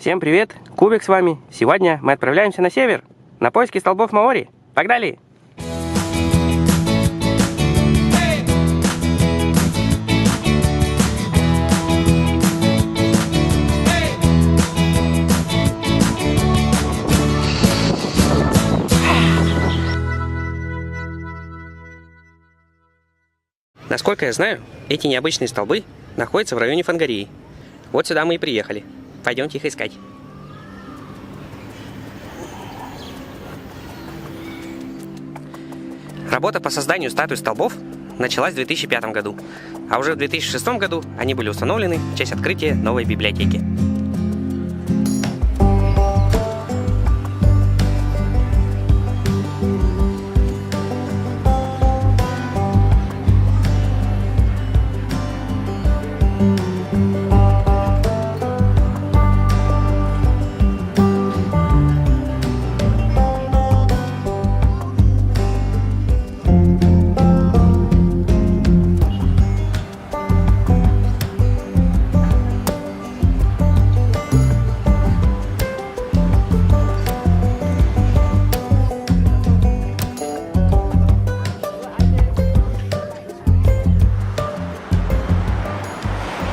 Всем привет, Кубик с вами. Сегодня мы отправляемся на север, на поиски столбов Маори. Погнали! Насколько я знаю, эти необычные столбы находятся в районе Вангарии. Вот сюда мы и приехали. Пойдемте их искать. Работа по созданию статуи столбов началась в 2005 году, а уже в 2006 году они были установлены в честь открытия новой библиотеки.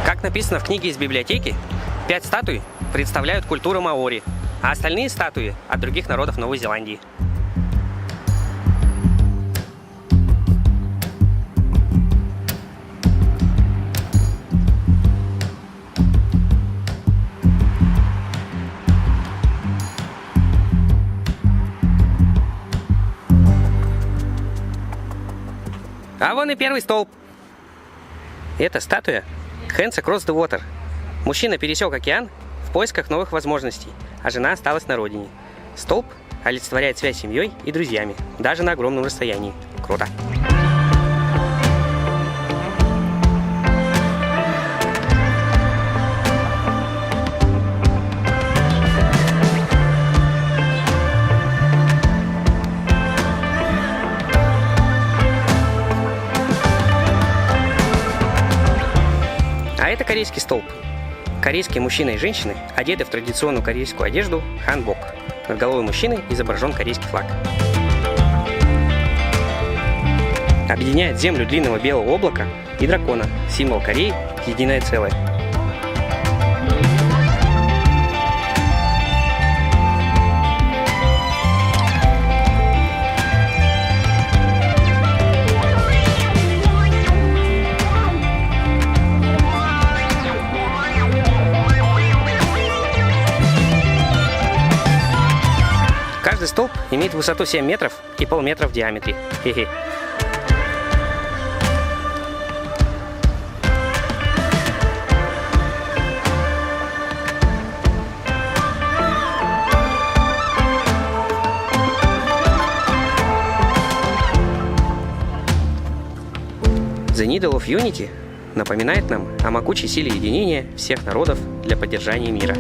Как написано в книге из библиотеки, 5 статуй представляют культуру маори, а остальные статуи от других народов Новой Зеландии. А вон и первый столб. Это статуя Hands Across the Water. Мужчина пересек океан в поисках новых возможностей, а жена осталась на родине. Столб олицетворяет связь с семьей и друзьями, даже на огромном расстоянии. Круто! А это корейский столб. Корейские мужчины и женщины одеты в традиционную корейскую одежду ханбок. Над головой мужчины изображен корейский флаг. Объединяет землю длинного белого облака и дракона, символ Кореи, единое целое. Каждый столб имеет высоту 7 метров и полметра в диаметре. Хе-хе. The Needle of Unity напоминает нам о могучей силе единения всех народов для поддержания мира.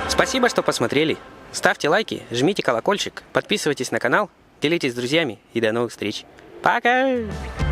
Спасибо, что посмотрели. Ставьте лайки, жмите колокольчик, подписывайтесь на канал, делитесь с друзьями и до новых встреч. Пока!